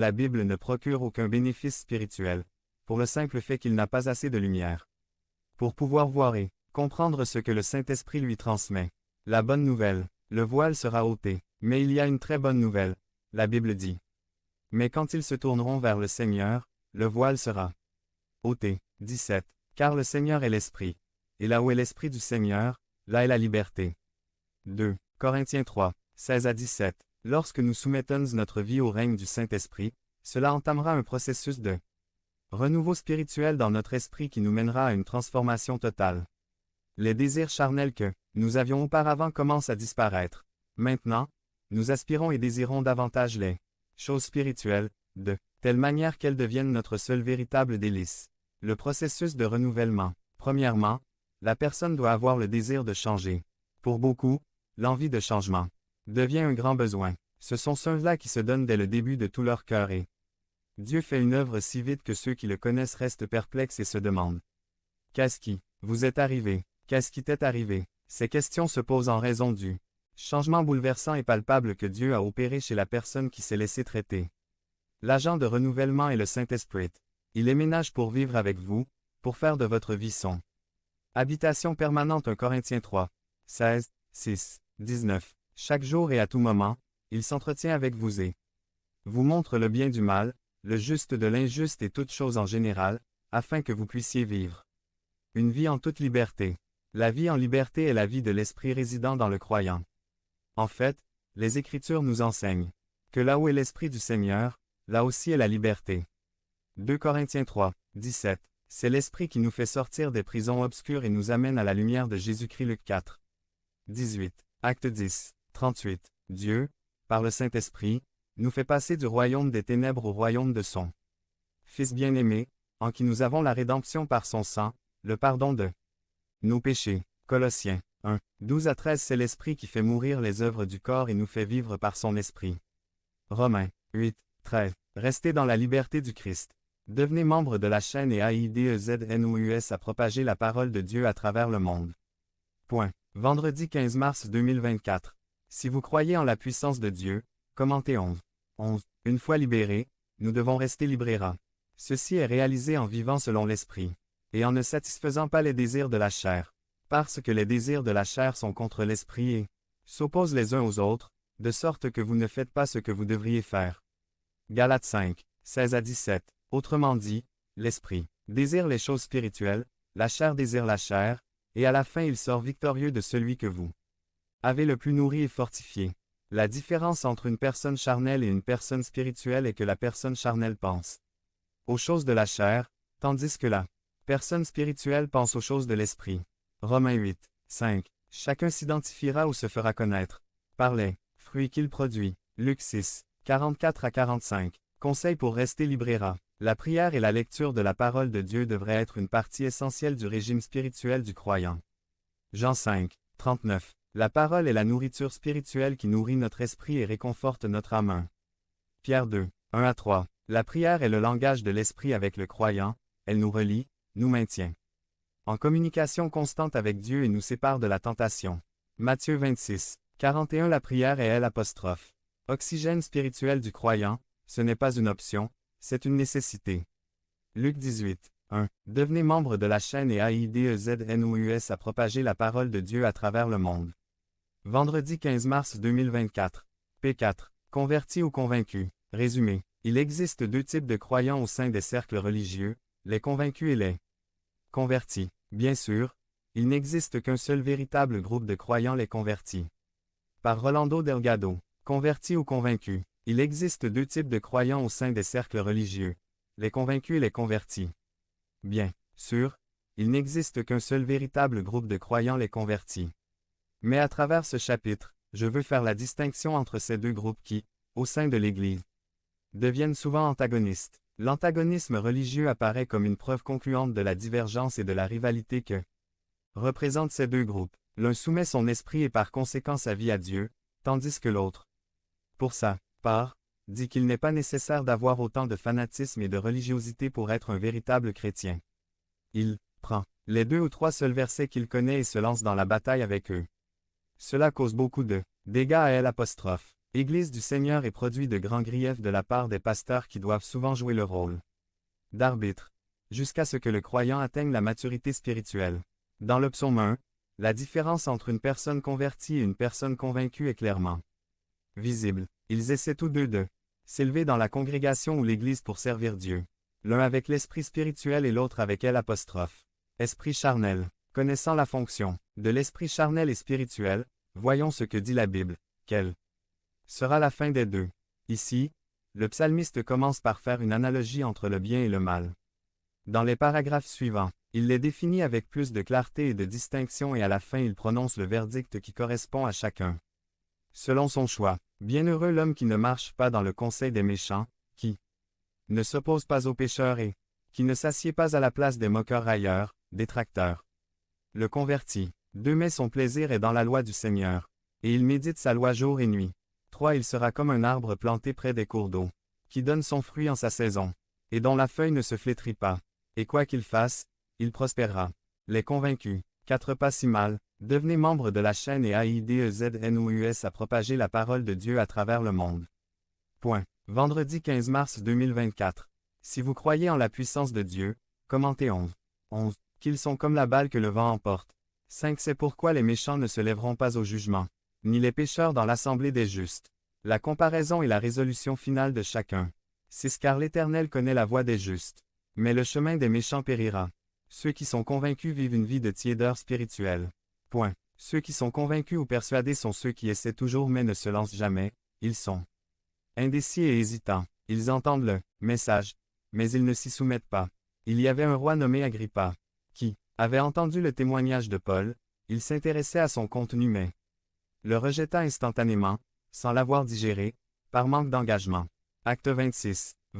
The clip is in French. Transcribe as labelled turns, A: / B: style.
A: La Bible ne procure aucun bénéfice spirituel, pour le simple fait qu'il n'a pas assez de lumière. Pour pouvoir voir et comprendre ce que le Saint-Esprit lui transmet. La bonne nouvelle, le voile sera ôté, mais il y a une très bonne nouvelle, la Bible dit. Mais quand ils se tourneront vers le Seigneur, le voile sera ôté. 17. Car le Seigneur est l'Esprit, et là où est l'Esprit du Seigneur, là est la liberté. 2 Corinthiens 3, 16 à 17. Lorsque nous soumettons notre vie au règne du Saint-Esprit, cela entamera un processus de renouveau spirituel dans notre esprit qui nous mènera à une transformation totale. Les désirs charnels que nous avions auparavant commencent à disparaître. Maintenant, nous aspirons et désirons davantage les choses spirituelles, de telle manière qu'elles deviennent notre seul véritable délice. Le processus de renouvellement. Premièrement, la personne doit avoir le désir de changer. Pour beaucoup, l'envie de changement devient un grand besoin. Ce sont ceux-là qui se donnent dès le début de tout leur cœur et Dieu fait une œuvre si vite que ceux qui le connaissent restent perplexes et se demandent. Qu'est-ce qui vous est arrivé? Qu'est-ce qui t'est arrivé? Ces questions se posent en raison du changement bouleversant et palpable que Dieu a opéré chez la personne qui s'est laissée traiter. L'agent de renouvellement est le Saint-Esprit. Il éménage pour vivre avec vous, pour faire de votre vie son habitation permanente. 1 Corinthiens 3, 16, 6, 19. Chaque jour et à tout moment, il s'entretient avec vous et vous montre le bien du mal, le juste de l'injuste et toutes choses en général, afin que vous puissiez vivre une vie en toute liberté. La vie en liberté est la vie de l'esprit résidant dans le croyant. En fait, les Écritures nous enseignent que là où est l'Esprit du Seigneur, là aussi est la liberté. 2 Corinthiens 3, 17. C'est l'Esprit qui nous fait sortir des prisons obscures et nous amène à la lumière de Jésus-Christ. Luc 4, 18. Acte 10, 38. Dieu, par le Saint-Esprit, nous fait passer du royaume des ténèbres au royaume de son Fils bien-aimé, en qui nous avons la rédemption par son sang, le pardon de nos péchés. Colossiens 1, 12 à 13. C'est l'Esprit qui fait mourir les œuvres du corps et nous fait vivre par son Esprit. Romains 8, 13. Restez dans la liberté du Christ. Devenez membre de la chaîne et AIDEZNOUS à propager la parole de Dieu à travers le monde. Point. Vendredi 15 mars 2024. Si vous croyez en la puissance de Dieu, commentez 11. 11. Une fois libérés, nous devons rester libérés. Ceci est réalisé en vivant selon l'Esprit, et en ne satisfaisant pas les désirs de la chair, parce que les désirs de la chair sont contre l'Esprit et s'opposent les uns aux autres, de sorte que vous ne faites pas ce que vous devriez faire. Galates 5, 16 à 17. Autrement dit, l'Esprit désire les choses spirituelles, la chair désire la chair, et à la fin il sort victorieux de celui que vous avez le plus nourri et fortifié. La différence entre une personne charnelle et une personne spirituelle est que la personne charnelle pense aux choses de la chair, tandis que la personne spirituelle pense aux choses de l'Esprit. Romains 8, 5. Chacun s'identifiera ou se fera connaître par les fruits qu'il produit. Luc 6, 44 à 45. Conseil pour rester libéra. La prière et la lecture de la parole de Dieu devraient être une partie essentielle du régime spirituel du croyant. Jean 5, 39. La parole est la nourriture spirituelle qui nourrit notre esprit et réconforte notre âme. Pierre 2, 1 à 3. La prière est le langage de l'esprit avec le croyant, elle nous relie, nous maintient en communication constante avec Dieu et nous sépare de la tentation. Matthieu 26, 41. La prière est l'apostrophe. Oxygène spirituel du croyant, ce n'est pas une option, c'est une nécessité. Luc 18, 1. Devenez membre de la chaîne et AIDEZNOUS à propager la parole de Dieu à travers le monde. Vendredi 15 mars 2024. P4. Convertis ou convaincus. Résumé. Il existe deux types de croyants au sein des cercles religieux, les convaincus et les convertis. Bien sûr, il n'existe qu'un seul véritable groupe de croyants, les convertis. Par Rolando Delgado. Convertis ou convaincus. Il existe deux types de croyants au sein des cercles religieux, les convaincus et les convertis. Bien sûr, il n'existe qu'un seul véritable groupe de croyants, les convertis. Mais à travers ce chapitre, je veux faire la distinction entre ces deux groupes qui, au sein de l'Église, deviennent souvent antagonistes. L'antagonisme religieux apparaît comme une preuve concluante de la divergence et de la rivalité que représentent ces deux groupes. L'un soumet son esprit et par conséquent sa vie à Dieu, tandis que l'autre, pour sa part, dit qu'il n'est pas nécessaire d'avoir autant de fanatisme et de religiosité pour être un véritable chrétien. Il prend les 2 ou 3 seuls versets qu'il connaît et se lance dans la bataille avec eux. Cela cause beaucoup de dégâts à l'apostrophe. Église du Seigneur est produit de grands griefs de la part des pasteurs qui doivent souvent jouer le rôle d'arbitre, jusqu'à ce que le croyant atteigne la maturité spirituelle. Dans le psaume 1, la différence entre une personne convertie et une personne convaincue est clairement visible. Ils essaient tous deux de s'élever dans la congrégation ou l'Église pour servir Dieu. L'un avec l'esprit spirituel et l'autre avec l'apostrophe. Esprit charnel. Connaissant la fonction de l'esprit charnel et spirituel, voyons ce que dit la Bible. Quelle sera la fin des deux? Ici, le psalmiste commence par faire une analogie entre le bien et le mal. Dans les paragraphes suivants, il les définit avec plus de clarté et de distinction et à la fin il prononce le verdict qui correspond à chacun. Selon son choix, bienheureux l'homme qui ne marche pas dans le conseil des méchants, qui ne s'oppose pas aux pécheurs et qui ne s'assied pas à la place des moqueurs railleurs, détracteurs. Le converti. 2 Mais son plaisir est dans la loi du Seigneur, et il médite sa loi jour et nuit. 3 Il sera comme un arbre planté près des cours d'eau, qui donne son fruit en sa saison, et dont la feuille ne se flétrit pas. Et quoi qu'il fasse, il prospérera. Les convaincus. 4 Pas si mal, devenez membre de la chaîne et AIDEZNOUS à propager la parole de Dieu à travers le monde. Point. Vendredi 15 mars 2024. Si vous croyez en la puissance de Dieu, commentez 11. Qu'ils sont comme la balle que le vent emporte. 5 C'est pourquoi les méchants ne se lèveront pas au jugement, ni les pécheurs dans l'assemblée des justes. La comparaison et la résolution finale de chacun. 6 Car l'Éternel connaît la voie des justes, mais le chemin des méchants périra. Ceux qui sont convaincus vivent une vie de tiédeur spirituelle. Point. Ceux qui sont convaincus ou persuadés sont ceux qui essaient toujours mais ne se lancent jamais. Ils sont indécis et hésitants. Ils entendent le message, mais ils ne s'y soumettent pas. Il y avait un roi nommé Agrippa, qui avait entendu le témoignage de Paul. Il s'intéressait à son contenu mais le rejeta instantanément, sans l'avoir digéré, par manque d'engagement. Acte 26.